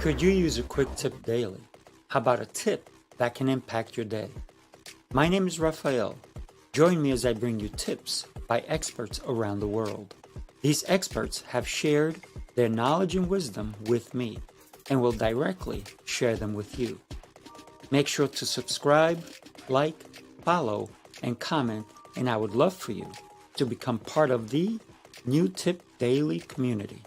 Could you use a quick tip daily? How about a tip that can impact your day? My name is Rafael. Join me as I bring you tips by experts around the world. These experts have shared their knowledge and wisdom with me and will directly share them with you. Make sure to subscribe, like, follow, and comment, and I would love for you to become part of the New Tip Daily community.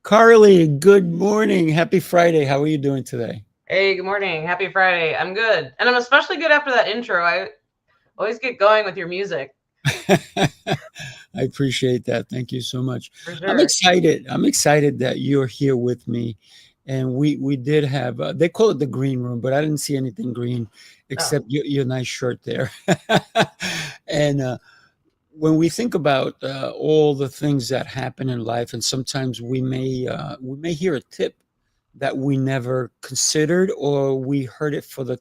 Carlee, good morning. Happy Friday. How are you doing today? Hey, good morning. Happy Friday. I'm good. And I'm especially good after that intro. I always get going with your music. I appreciate that. Thank you so much. For I'm sure. excited. I'm excited that you're here with me. And we did have, they call it the green room, but I didn't see anything green Oh, except your nice shirt there. And when we think about all the things that happen in life, and sometimes we may hear a tip that we never considered, or we heard it for the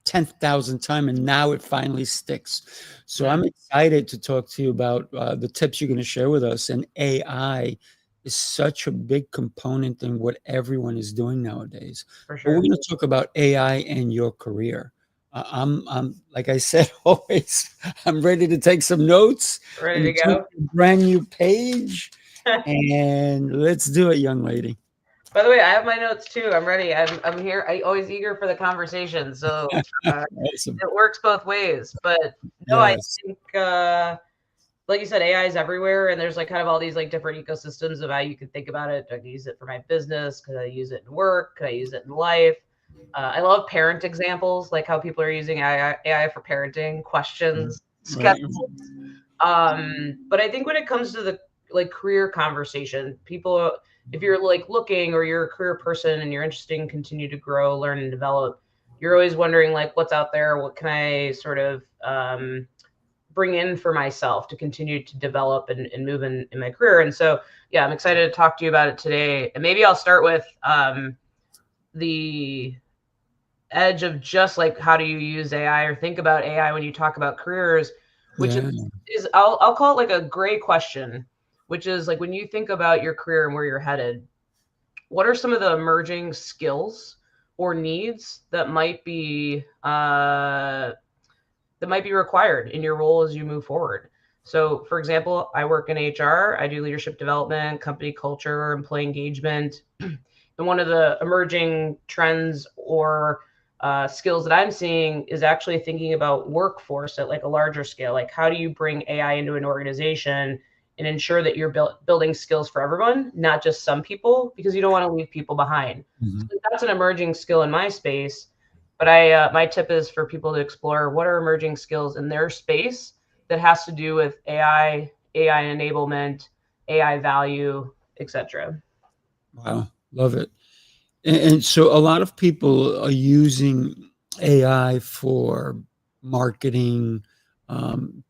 10,000th time, and now it finally sticks. So I'm excited to talk to you about the tips you're going to share with us. And AI is such a big component in what everyone is doing nowadays. for But we're sure. going to talk about AI and your career. I'm like I said, always, I'm ready to take some notes Ready and to turn go? to a brand new page. And let's do it, young lady. By the way, I have my notes too. I'm ready. I'm here. I always eager for the conversation. So uh, Awesome. it works both ways. But no, I Yes. think like you said, AI is everywhere, and there's like kind of all these like different ecosystems of how you could think about it. Do I use it for my business? Could I use it in work? Could I use it in life? I love parent examples, like how people are using AI for parenting questions, Right. schedules. But I think when it comes to the like career conversation, people, if you're like looking or you're a career person and you're interested in continue to grow, learn, and develop, you're always wondering like what's out there, what can I sort of bring in for myself to continue to develop and move in my career. And so, yeah, I'm excited to talk to you about it today. And maybe I'll start with the edge of just like how do you use AI or think about AI when you talk about careers, which Yeah. is I'll call it like a gray question, which is like when you think about your career and where you're headed, what are some of the emerging skills or needs that might be required in your role as you move forward? So, for example, I work in HR. I do leadership development, company culture, employee engagement. And one of the emerging trends or skills that I'm seeing is actually thinking about workforce at like a larger scale. Like, how do you bring AI into an organization and ensure that you're building skills for everyone, not just some people, because you don't want to leave people behind. Mhm. So that's an emerging skill in my space. But I, my tip is for people to explore what are emerging skills in their space that has to do with AI enablement, AI value, etc. Wow. Love it. And so a lot of people are using AI for marketing.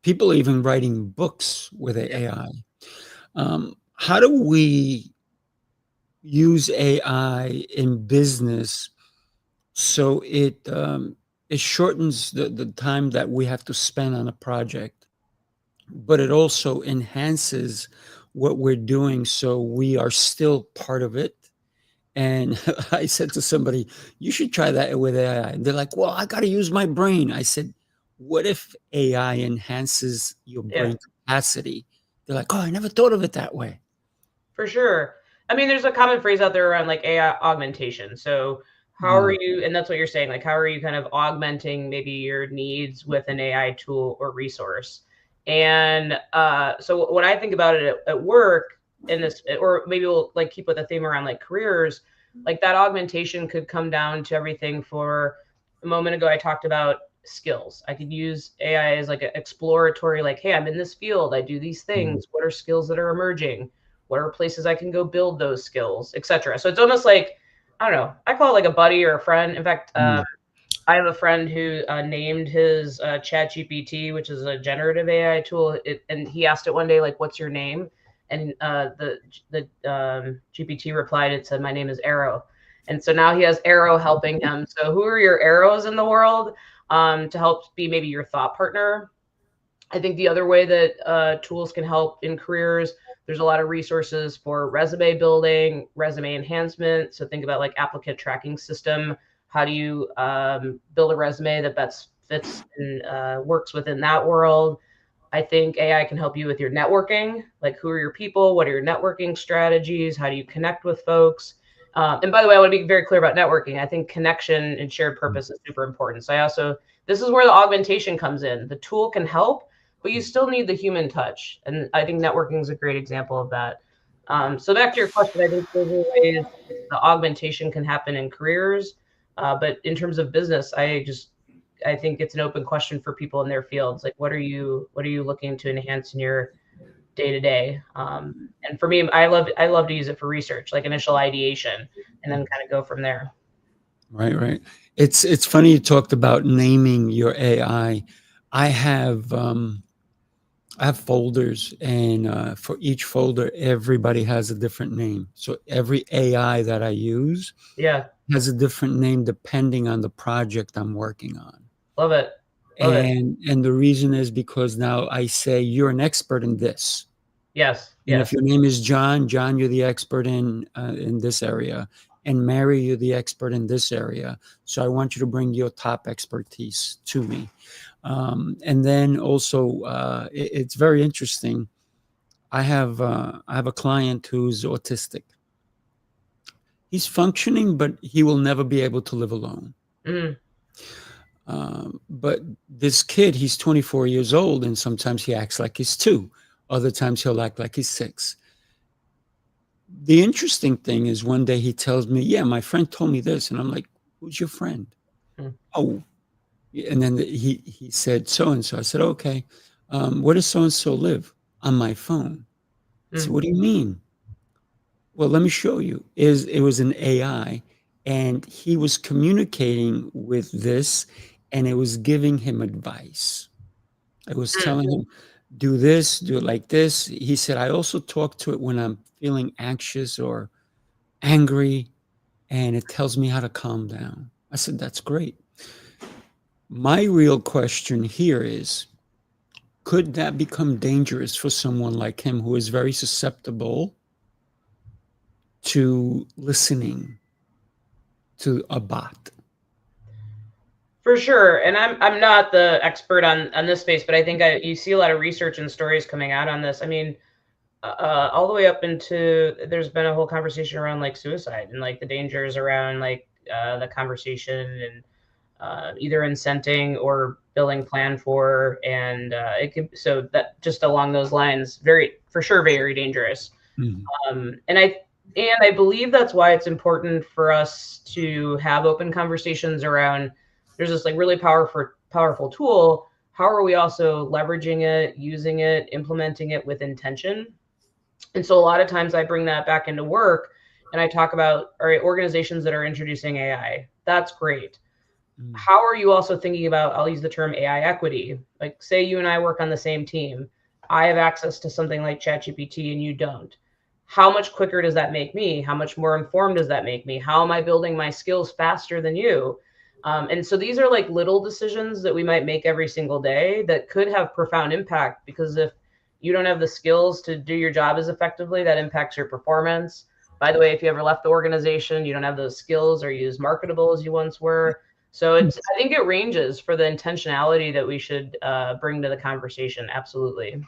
People are even writing books with AI. How do we use AI in business so it shortens the time that we have to spend on a project, but it also enhances what we're doing so we are still part of it? And I said to somebody, "You should try that with AI." And they're like, "Well, I got to use my brain." I said, "What if AI enhances your Yeah. brain capacity?" They're like, "Oh, I never thought of it that way." For sure. I mean, there's a common phrase out there around like AI augmentation. So, how are Mm, you, and that's what you're saying, like, how are you kind of augmenting maybe your needs with an AI tool or resource? And so, when I think about it at work, in this, or maybe we'll like keep with the theme around like careers, like that augmentation could come down to everything. For a moment ago, I talked about skills. I could use AI as like an exploratory, like, hey, I'm in this field, I do these mm, things. What are skills that are emerging? What are places I can go build those skills, etc. So it's almost like, I don't know, I call it like a buddy or a friend. In fact, mm. I have a friend who named his Chat GPT, which is a generative AI tool, and he asked it one day, like, "What's your name?" And the GPT replied, it said, "My name is Arrow." And so now he has Arrow helping him. So who are your arrows in the world to help be maybe your thought partner? I think the other way that tools can help in careers, there's a lot of resources for resume building, resume enhancement. So think about like applicant tracking system. How do you build a resume that best fits and works within that world? I think AI can help you with your networking, like who are your people? What are your networking strategies? How do you connect with folks? And by the way, I want to be very clear about networking. I think connection and shared purpose is super important. So this is where the augmentation comes in. The tool can help, but you still need the human touch. And I think networking is a great example of that. So back to your question, I think those are ways the augmentation can happen in careers. But in terms of business, I think it's an open question for people in their fields. Like, what are you looking to enhance in your day to day? And for me, I love to use it for research, like initial ideation, and then kind of go from there. Right, right. It's funny you talked about naming your AI. I have I have folders, and for each folder, everybody has a different name. So every AI that I use Yeah, has a different name depending on the project I'm working on. love it, love it. And the reason is because now I say you're an expert in this. Yes, And if yes. your name is John, John, you're the expert in this area, and Mary, you're the expert in this area. So I want you to bring your top expertise to me. And then also, it's very interesting. I have a client who's autistic. He's functioning, but he will never be able to live alone. Mm, But this kid, he's 24 years old, and sometimes he acts like he's 2. Other times he'll act like he's 6. The interesting thing is one day he tells me, yeah, my friend told me this. And I'm like, who's your friend? mm, Oh, and then he said so-and-so. I said, okay. Where does so-and-so live? On my phone. I said, mm. what do you mean? Well, let me show you. It was an AI, and he was communicating with this, and it was giving him advice. I was Mm. telling him, do this, do it like this. He said, I also talk to it when I'm feeling anxious or angry, and it tells me how to calm down. I said, that's great. My real question here is, could that become dangerous for someone like him who is very susceptible to listening to a bot? For sure. And I'm not the expert on this space, but I think you see a lot of research and stories coming out on this. I mean, all the way up into there's been a whole conversation around like suicide and like the dangers around like the conversation and either incenting or billing plan for, and it could so that just along those lines, very for sure very dangerous. Mhm. And I believe that's why it's important for us to have open conversations around. There's this like really powerful tool. How are we also leveraging it, using it, implementing it with intention? And so a lot of times I bring that back into work and I talk about, all right, organizations that are introducing AI. That's great. Mm. How are you also thinking about, I'll use the term AI equity. Like say you and I work on the same team. I have access to something like ChatGPT and you don't. How much quicker does that make me? How much more informed does that make me? How am I building my skills faster than you? And so these are like little decisions that we might make every single day that could have profound impact, because if you don't have the skills to do your job as effectively, that impacts your performance. By the way, if you ever left the organization, you don't have those skills or you as marketable as you once were. So I think it ranges for the intentionality that we should bring to the conversation. Absolutely.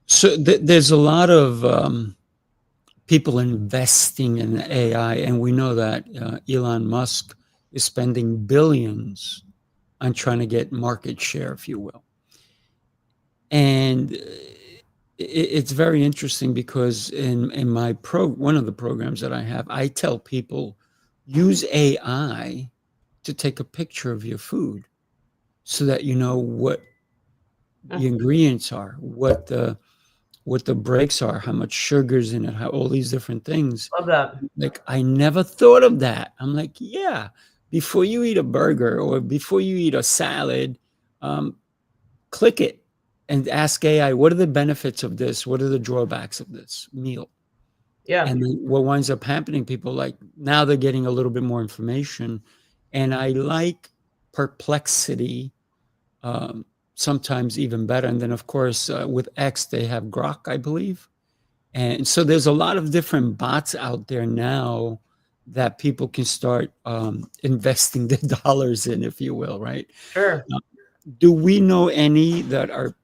So there's a lot of people investing in AI, and we know that Elon Musk is spending billions on trying to get market share, if you will. And it's very interesting because in my one of the programs that I have, I tell people use AI to take a picture of your food so that you know what the ingredients are, what the breaks are, how much sugar's in it, how all these different things. Love that. Like, I never thought of that. I'm like, yeah, before you eat a burger or before you eat a salad, um, click it and ask AI, what are the benefits of this? What are the drawbacks of this meal? Yeah. And then what winds up happening, people like now they're getting a little bit more information. And I like perplexity, um, sometimes even better. And then, of course, with X, they have Grok, I believe. And so there's a lot of different bots out there now that people can start investing their dollars in, if you will, right? Sure. Uh, do we know any that are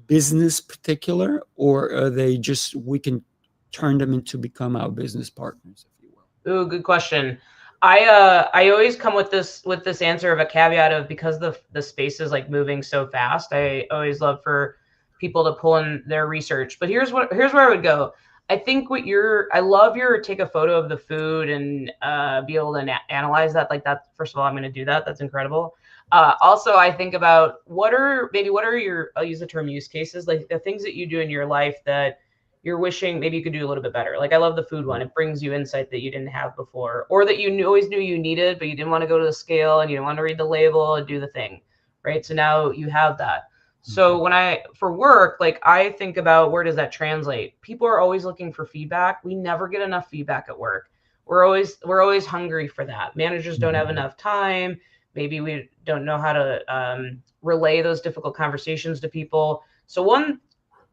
business particular, or are they just, we can turn them into become our business partners, if you will? Ooh, good question. I always come with this answer of a caveat of, because the space is like moving so fast. I always love for people to pull in their research. But here's where I would go. I think I love your take a photo of the food and be able to analyze that like that. First of all, I'm going to do that. That's incredible. Also, I think about what are your, I'll use the term use cases, like the things that you do in your life that you're wishing maybe you could do a little bit better. Like I love the food one. It brings you insight that you didn't have before, or that always knew you needed, but you didn't want to go to the scale and you didn't want to read the label and do the thing, right? So now you have that. So when for work, like I think about where does that translate? People are always looking for feedback. We never get enough feedback at work. We're always hungry for that. Managers don't have enough time. Maybe we don't know how to relay those difficult conversations to people. So one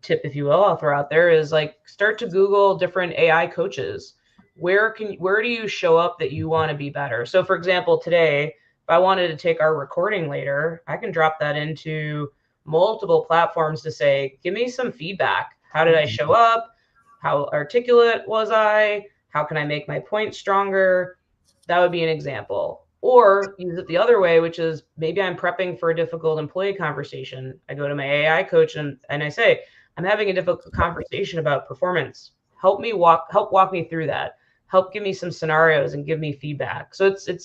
tip, if you will, I'll throw out there is like start to Google different AI coaches. Where do you show up that you want to be better? So for example, today, if I wanted to take our recording later, I can drop that into multiple platforms to say, give me some feedback. How did I show up? How articulate was I? How can I make my point stronger? That would be an example. Or use it the other way, which is maybe I'm prepping for a difficult employee conversation. I go to my AI coach and I say, I'm having a difficult conversation about performance. Help walk me through that. Help give me some scenarios and give me feedback. So it's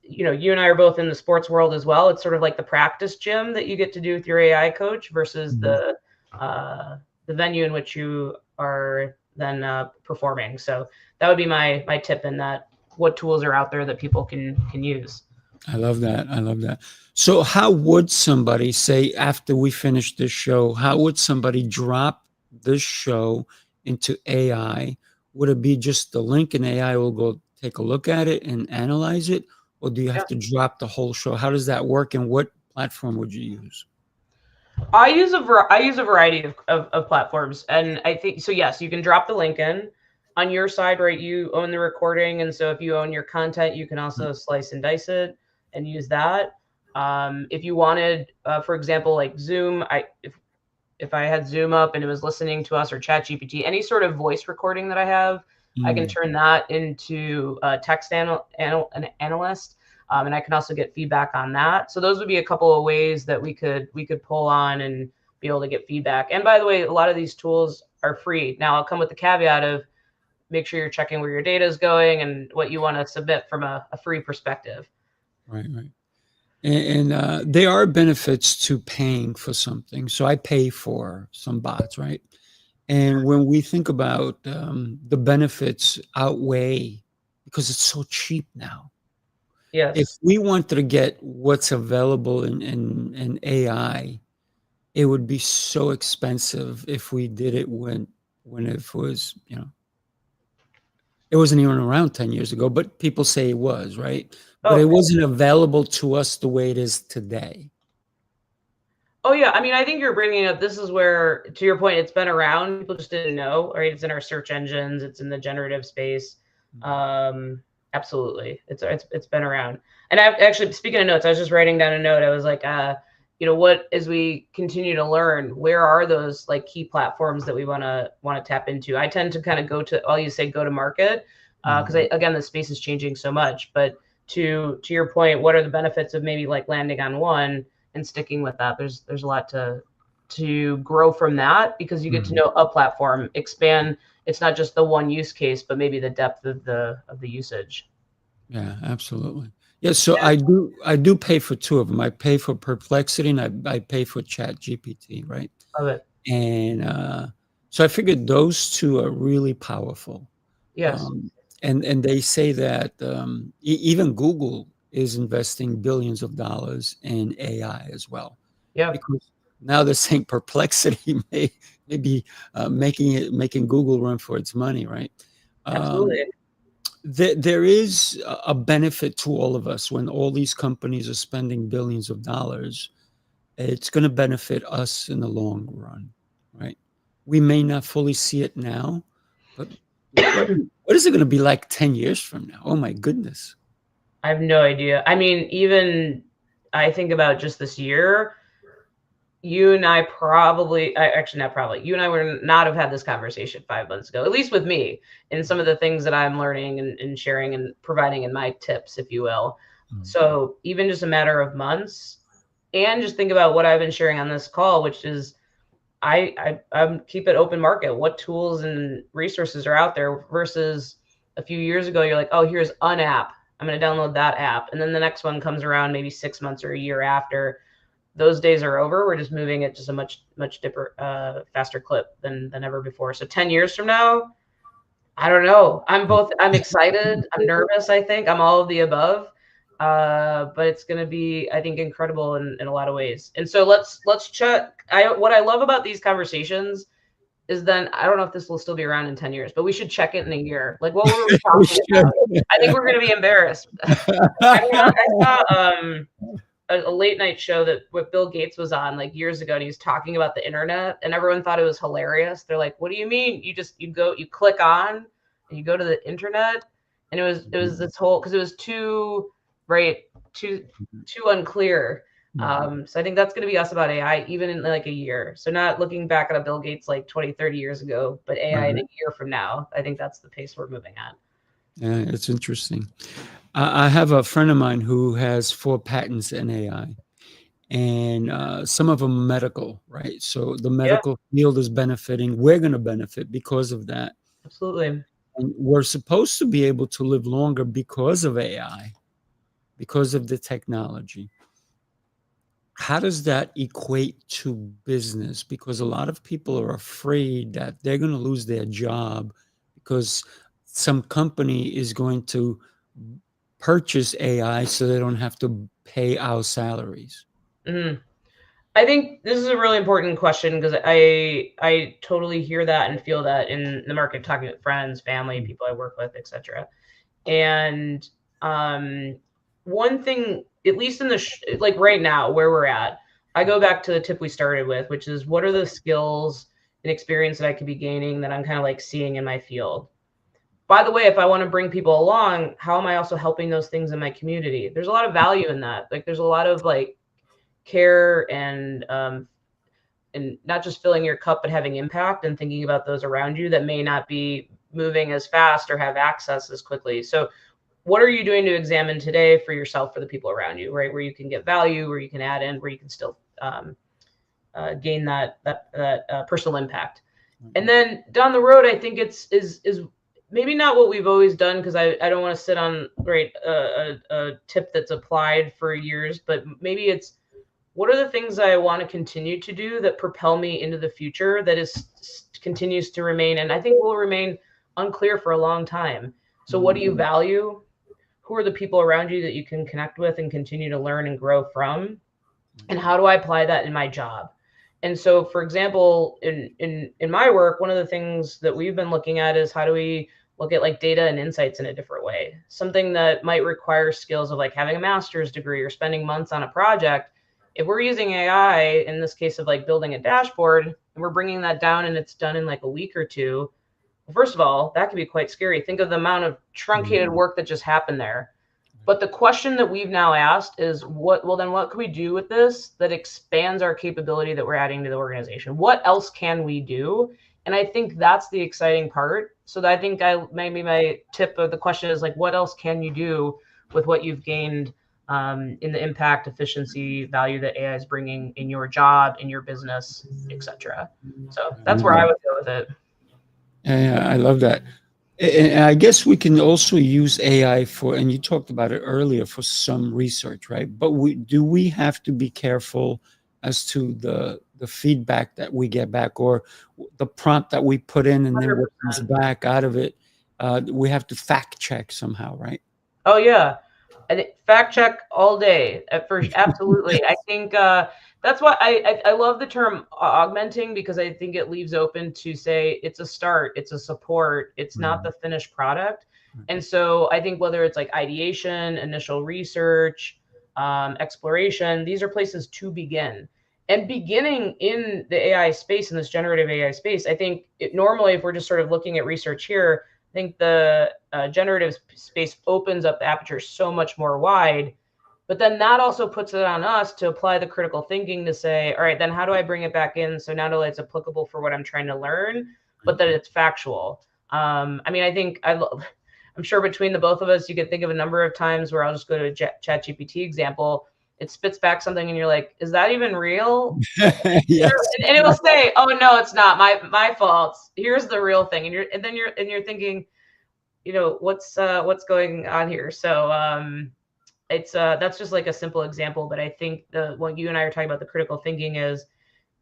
you and I are both in the sports world as well. It's sort of like the practice gym that you get to do with your AI coach versus the venue in which you are then performing. So that would be my tip in that. What tools are out there that people can use? I love that. I love that. So how would somebody say after we finish this show, how would somebody drop this show into AI? Would it be just the link and AI will go take a look at it and analyze it? Or do you have to drop the whole show? How does that work? And what platform would you use? I use a variety of platforms, and I think so. Yes, you can drop the link in on your side, right? You own the recording, and so if you own your content, you can also slice and dice it and use that. If you wanted, for example, like Zoom, if I had Zoom up and it was listening to us, or Chat GPT, any sort of voice recording that I have, I can turn that into a text an analyst. And I can also get feedback on that. So those would be a couple of ways that we could pull on and be able to get feedback. And by the way, a lot of these tools are free. Now I'll come with the caveat of make sure you're checking where your data is going and what you want to submit from a free perspective. Right, right. And there are benefits to paying for something. So I pay for some bots, right? And when we think about the benefits outweigh, because it's so cheap now. If Yes. we wanted to get what's available in AI, it would be so expensive if we did it when it was, it wasn't even around 10 years ago, but people say it was, right? But it Oh, wasn't available to us the way it is today. oh yeah. I mean, I think you're bringing up, this is where, to your point, it's been around. People just didn't know, right? It's in our search engines. It's in the generative space. Absolutely. It's been around. And I've actually, speaking of notes, I was just writing down a note. I was like, what, as we continue to learn, where are those like key platforms that we want to tap into? I tend to kind of go to market, because again, the space is changing so much. But to your point, what are the benefits of maybe like landing on one and sticking with that? There's a lot to grow from that, because you get to know a platform, expand. It's not just the one use case, but maybe the depth of the usage. Yeah, absolutely. Yeah, so I do pay for two of them. I pay for Perplexity and I pay for Chat GPT, right? Love it. And so I figured those two are really powerful. Yes. And they say that even Google is investing billions of dollars in AI as well, Yeah. because now they're saying Perplexity may be making Google run for its money, right? Um, Absolutely. there is a benefit to all of us when all these companies are spending billions of dollars. it's going to benefit us in the long run, right? We may not fully see it now, but what is it going to be like 10 years from now? Oh my goodness. I have no idea. I mean, even I think about just this year, you and I probably, actually not probably, you and I would not have had this conversation 5 months ago, at least with me, and some of the things that I'm learning and sharing and providing in my tips, if you will. So even just a matter of months, and just think about what I've been sharing on this call, which is I'm keep it open market. What tools and resources are out there versus a few years ago, you're like, oh, here's an app. I'm going to download that app. And then the next one comes around maybe 6 months or a year after. Those days are over. We're just moving at just a much faster clip than ever before. So 10 years from now, I don't know. I'm excited. I'm nervous. I think I'm all of the above. But it's going to be, I think, incredible in a lot of ways. And so let's check. What I love about these conversations is then I don't know if this will still be around in 10 years, but we should check it in a year. Like, what were we talking about? I think we're going to be embarrassed. I saw a late night show that what Bill Gates was on like years ago, and he was talking about the internet, and everyone thought it was hilarious. They're like, "What do you mean? You click on and you go to the internet?" And it was this whole, because it was too unclear. So I think that's going to be us about AI, even in like a year. So not looking back at a Bill Gates like 20, 30 years ago, but AI in a year from now. I think that's the pace we're moving at. Yeah, it's interesting. I have a friend of mine who has 4 patents in AI, and some of them medical, right? So the Yeah, medical field is benefiting. We're going to benefit because of that. absolutely. And we're supposed to be able to live longer because of AI, because of the technology. How does that equate to business? Because a lot of people are afraid that they're going to lose their job because some company is going to purchase AI so they don't have to pay our salaries. Mhm. I think this is a really important question because I totally hear that and feel that in the market, talking with friends, family, people I work with, etc. And one thing, at least in like right now where we're at, I go back to the tip we started with, which is what are the skills and experience that I could be gaining that I'm kind of like seeing in my field. By the way, if I want to bring people along, how am I also helping those things in my community? There's a lot of value in that. Like there's a lot of like care and not just filling your cup, but having impact and thinking about those around you that may not be moving as fast or have access as quickly. So what are you doing to examine today for yourself, for the people around you, right? Where you can get value, where you can add in, where you can still gain that personal impact. And then down the road, I think is maybe not what we've always done, because I don't want to sit on a tip that's applied for years, but maybe it's what are the things I want to continue to do that propel me into the future that continues to remain, and I think will remain unclear for a long time. So what do you value? Who are the people around you that you can connect with and continue to learn and grow from? And how do I apply that in my job? And so, for example, in my work, one of the things that we've been looking at is how do we look at like data and insights in a different way? Something that might require skills of like having a master's degree or spending months on a project. If we're using AI in this case of like building a dashboard and we're bringing that down and it's done in like a week or two, well, first of all, that can be quite scary. Think of the amount of truncated work that just happened there. But the question that we've now asked is what can we do with this that expands our capability that we're adding to the organization? What else can we do? And I think that's the exciting part. So I think maybe my tip of the question is like, what else can you do with what you've gained in the impact, efficiency, value that AI is bringing in your job, in your business, etc. So that's where I would go with it. Yeah, I love that. And I guess we can also use AI for, and you talked about it earlier, for some research, right? But do we have to be careful as to the feedback that we get back, or the prompt that we put in and then what comes 100%. back out of it? We have to fact check somehow, right? Oh yeah, I think fact check all day at first. Absolutely. I think that's why I love the term augmenting, because I think it leaves open to say it's a start, it's a support, it's not the finished product. And so I think whether it's like ideation, initial research, exploration, these are places to begin. And beginning in the AI space, in this generative AI space, I think normally, if we're just sort of looking at research here, I think the generative space opens up the aperture so much more wide. But then that also puts it on us to apply the critical thinking to say, all right, then how do I bring it back in so not only it's applicable for what I'm trying to learn, but that it's factual. I mean, I think I'm sure between the both of us, you could think of a number of times where I'll just go to a ChatGPT example. It spits back something, and you're like, "Is that even real?" Yes. And it will say, "Oh no, it's not my fault. Here's the real thing." And then you're thinking, what's going on here? So it's that's just like a simple example, but I think what you and I are talking about, the critical thinking is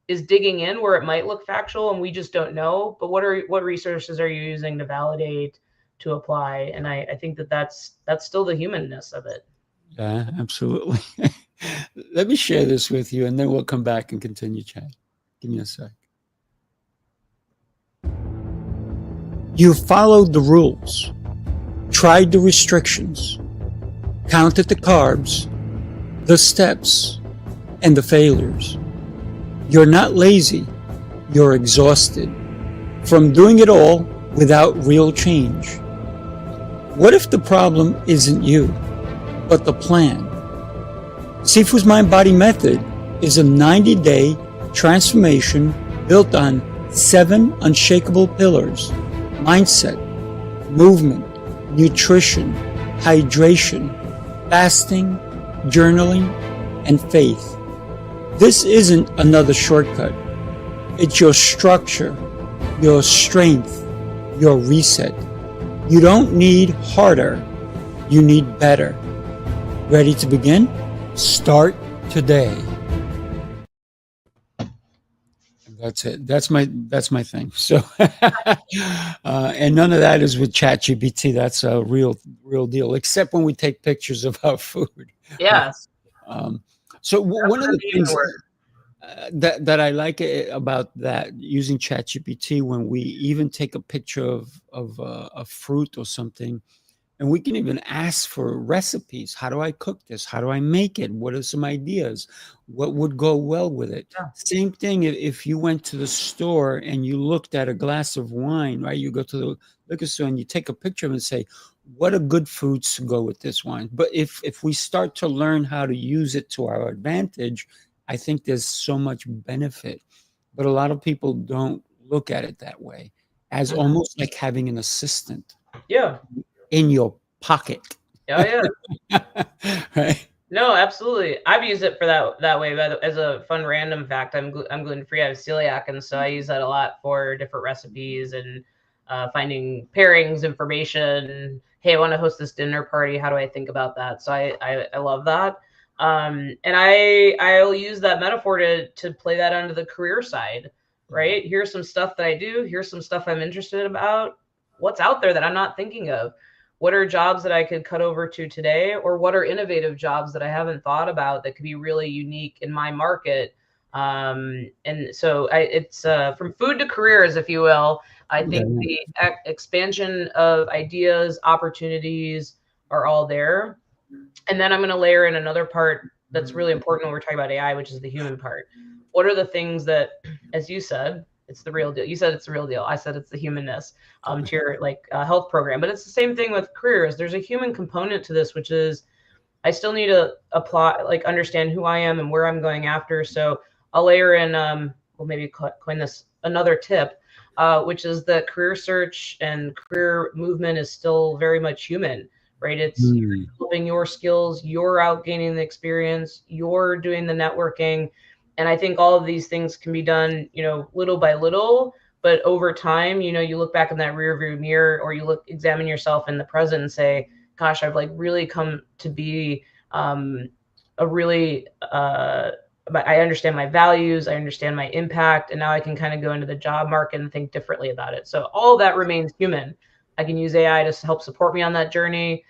digging in where it might look factual and we just don't know. But what resources are you using to validate, to apply? And I think that's still the humanness of it. Yeah, absolutely. Let me share this with you, and then we'll come back and continue chatting. Give me a sec. You followed the rules, tried the restrictions, counted the carbs, the steps, and the failures. You're not lazy, you're exhausted from doing it all without real change. What if the problem isn't you, but the plan? Sifu's Mind Body Method is a 90-day transformation built on 7 unshakable pillars: mindset, movement, nutrition, hydration, fasting, journaling, and faith. This isn't another shortcut. It's your structure, your strength, your reset. You don't need harder, you need better. Ready to begin? Start today. That's it. That's my thing. So, and none of that is with ChatGPT. That's a real deal. Except when we take pictures of our food. Yes. So one of the things that I like about that, using ChatGPT, when we even take a picture of a fruit or something, and we can even ask for recipes. How do I cook this? How do I make it? What are some ideas? What would go well with it? Yeah. Same thing if you went to the store and you looked at a glass of wine, right? You go to the liquor store and you take a picture of it and say, what are good foods to go with this wine? But if we start to learn how to use it to our advantage, I think there's so much benefit. But a lot of people don't look at it that way, as almost like having an assistant. Yeah. In your pocket. Oh yeah. Right. No, absolutely. I've used it for that way. As a fun random fact, I'm gluten free. I have celiac, and so I use that a lot for different recipes and finding pairings, information. Hey, I want to host this dinner party. How do I think about that? So I love that. And I'll use that metaphor to play that onto the career side. Right. Here's some stuff that I do. Here's some stuff I'm interested about. What's out there that I'm not thinking of? What are jobs that I could cut over to today, or what are innovative jobs that I haven't thought about that could be really unique in my market? And so it's from food to careers, if you will. I think the expansion of ideas, opportunities are all there. And then I'm going to layer in another part that's really important when we're talking about AI, which is the human part. What are the things that, as you said, it's the real deal. You said it's the real deal. I said it's the humanness to your health program. But it's the same thing with careers. There's a human component to this, which is I still need to apply, understand who I am and where I'm going after. So I'll layer in, well, maybe coin this another tip, which is that career search and career movement is still very much human, right? It's you're developing your skills, you're out gaining the experience, you're doing the networking. And I think all of these things can be done, little by little, but over time, you look back in that rear view mirror, or examine yourself in the present and say, gosh, I've really come to be I understand my values, I understand my impact, and now I can kind of go into the job market and think differently about it. So all of that remains human. I can use AI to help support me on that journey,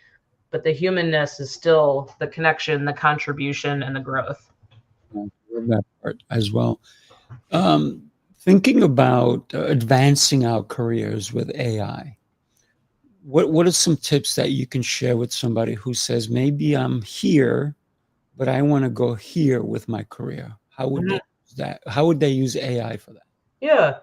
but the humanness is still the connection, the contribution, and the growth. I love that part as well. Thinking about advancing our careers with AI, what are some tips that you can share with somebody who says, maybe I'm here, but I want to go here with my career? How would they that? How would they use AI for that? Yeah.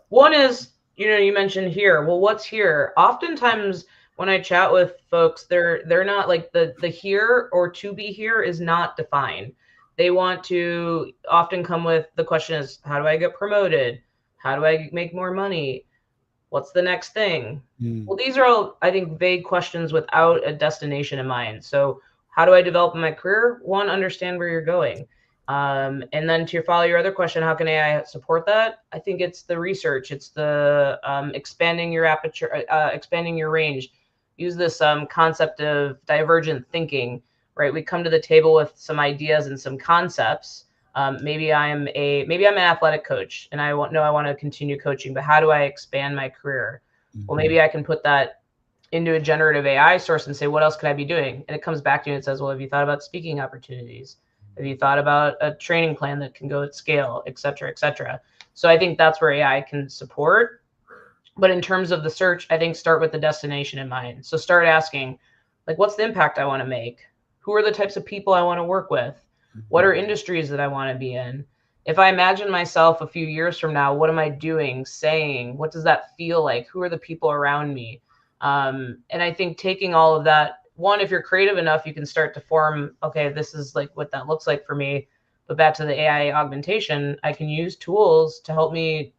One is, you mentioned here. Well, what's here? Oftentimes when I chat with folks, they're not like the here or to be here is not defined. They want to often come with the question is, how do I get promoted? How do I make more money? What's the next thing? Well, these are all, I think, vague questions without a destination in mind. So how do I develop my career? One, understand where you're going. And then to follow your other question, how can AI support that? I think it's the research. It's the expanding your aperture, expanding your range. Use this concept of divergent thinking, right? We come to the table with some ideas and some concepts. Maybe I'm an athletic coach and I want to continue coaching, but how do I expand my career? Well, maybe I can put that into a generative AI source and say, what else could I be doing? And it comes back to you and it says, well, have you thought about speaking opportunities? Have you thought about a training plan that can go at scale, et cetera, et cetera? So I think that's where AI can support. But in terms of the search, I think start with the destination in mind. So start asking, like, what's the impact I want to make? Who are the types of people I want to work with? What are industries that I want to be in? If I imagine myself a few years from now, what am I doing, saying? What does that feel like? Who are the people around me? And I think taking all of that, one, if you're creative enough, you can start to form, okay, this is like what that looks like for me. But back to the AI augmentation, I can use tools to help me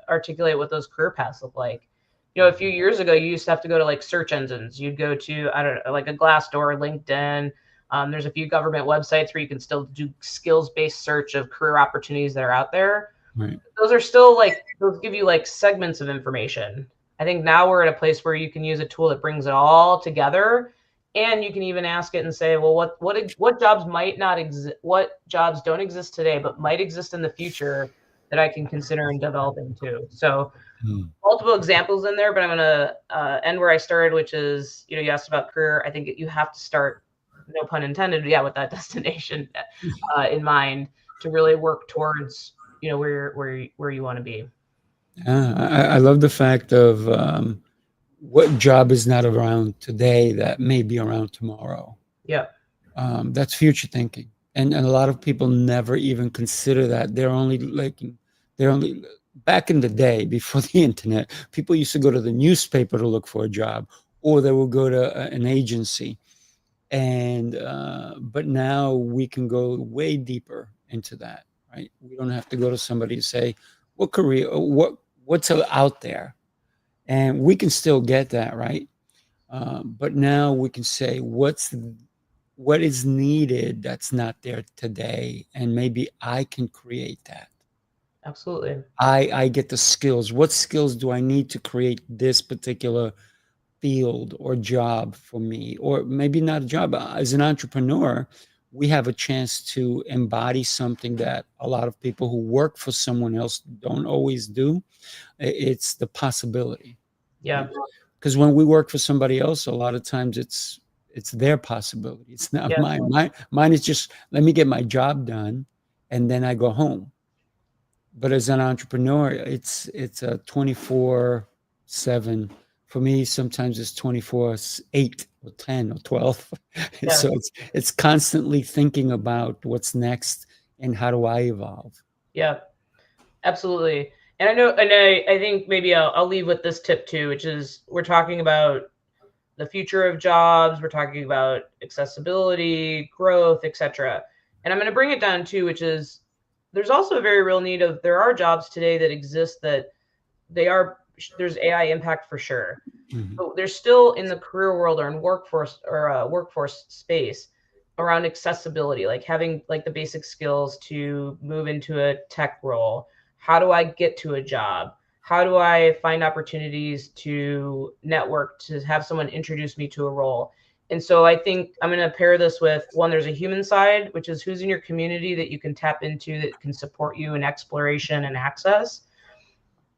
articulate what those career paths look like. A few years ago, you used to have to go to like search engines. You'd go to, I don't know, like a Glassdoor, LinkedIn. There's a few government websites where you can still do skills-based search of career opportunities that are out there. Right. Those are still like, those give you like segments of information. I think now we're at a place where you can use a tool that brings it all together, and you can even ask it and say, well, what jobs might not exist, what jobs don't exist today but might exist in the future that I can consider in developing too. So multiple examples in there, but I'm going to end where I started, which is, you asked about career. I think you have to start, no pun intended, yeah, with that destination in mind to really work towards, where you want to be. I love the fact of what job is not around today that may be around tomorrow. Yeah. That's future thinking, and a lot of people never even consider that. They're only back in the day before the internet. People used to go to the newspaper to look for a job, or they will go to an agency, and but now we can go way deeper into that. Right? We don't have to go to somebody to say what career, what's out there, and we can still get that right. But now we can say what is needed that's not there today, and maybe I can create that. Absolutely. I get the skills. What skills do I need to create this particular field or job for me? Or maybe not a job. As an entrepreneur, we have a chance to embody something that a lot of people who work for someone else don't always do. It's the possibility. Yeah. Because when we work for somebody else, a lot of times it's their possibility. It's not Yeah. mine. Mine is just let me get my job done, and then I go home. But as an entrepreneur, it's a 24/7. For me, sometimes it's 24/8 or 10 or 12. Yeah. So it's constantly thinking about what's next and how do I evolve. Yeah. Absolutely. And I think maybe I'll leave with this tip too, which is we're talking about the future of jobs, we're talking about accessibility, growth, etc. And I'm going to bring it down too, which is there's also a very real need of there are jobs today that exist that there's AI impact for sure. But there's still in the career world or in workforce space around accessibility, like having like the basic skills to move into a tech role. How do I get to a job? How do I find opportunities to network, to have someone introduce me to a role? And so I think I'm going to pair this with one, there's a human side, which is who's in your community that you can tap into that can support you in exploration and access.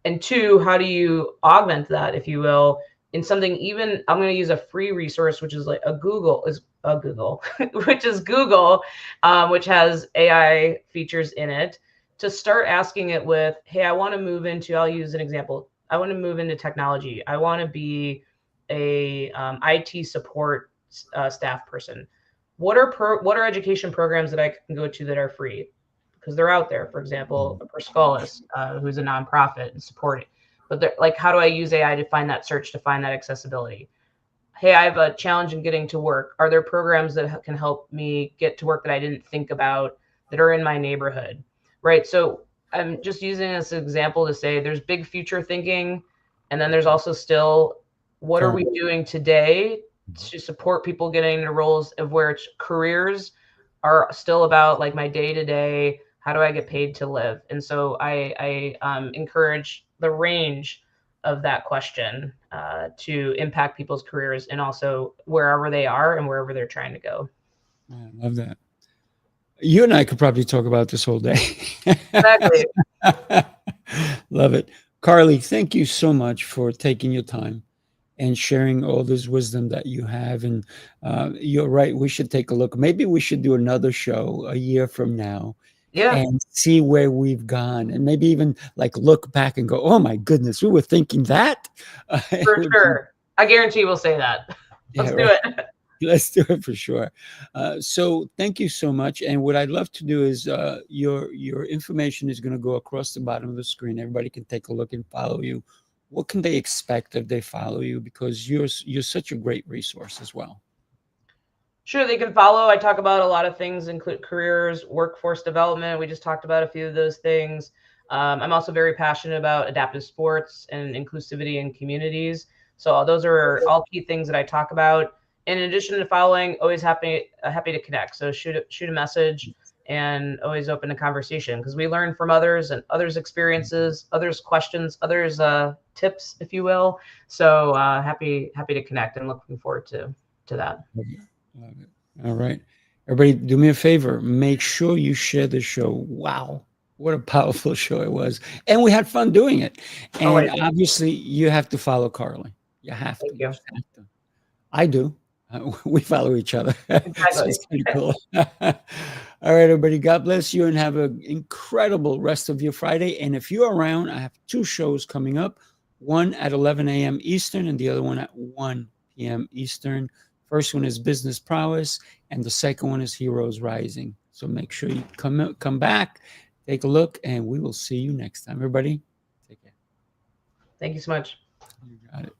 And two, how do you augment that, if you will, in something even, I'm going to use a free resource, which is like Google, which is Google, which has AI features in it, to start asking it with, hey, I want to move into, I'll use an example. I want to move into technology. I want to be a IT support staff person. What are education programs that I can go to that are free? because they're out there. For example, Perscalis, who's a nonprofit and supporting. But they're like, how do I use AI to find that search, to find that accessibility? Hey, I have a challenge in getting to work. Are there programs that can help me get to work that I didn't think about that are in my neighborhood? Right. So I'm just using this example to say there's big future thinking. And then there's also still, what are we doing today to support people getting into roles of where careers are still about like my day to day, how do I get paid to live? And so I encourage the range of that question to impact people's careers and also wherever they are and wherever they're trying to go. I love that. You and I could probably talk about this whole day. Exactly. Love it. Carlee, thank you so much for taking your time and sharing all this wisdom that you have. And you're right, we should take a look. Maybe we should do another show a year from now. Yeah. And see where we've gone, and maybe even like look back and go, oh my goodness, we were thinking that. For sure. I guarantee we'll say that. Let's do it. Let's do it for sure. So thank you so much. And what I'd love to do is your information is going to go across the bottom of the screen. Everybody can take a look and follow you. What can they expect if they follow you? Because you're such a great resource as well. Sure, they can follow. I talk about a lot of things, include careers, workforce development. We just talked about a few of those things. I'm also very passionate about adaptive sports and inclusivity in communities. So those are all key things that I talk about. In addition to following, always happy to connect. So shoot a message, and always open to conversation, because we learn from others and others' experiences, others' questions, others' tips, if you will. So happy to connect, and looking forward to that. Love it. All right. Everybody, do me a favor. Make sure you share the show. Wow. What a powerful show it was. And we had fun doing it. And obviously, you have to follow Carlee. You have to. Thank you. I do. We follow each other. Exactly. So it's pretty cool. All right, everybody. God bless you and have an incredible rest of your Friday. And if you're around, I have 2 shows coming up, one at 11 a.m. Eastern and the other one at 1 p.m. Eastern. First one is Business Prowess, and the second one is Heroes Rising. So make sure you come back, take a look, and we will see you next time. Everybody, take care. Thank you so much. You got it.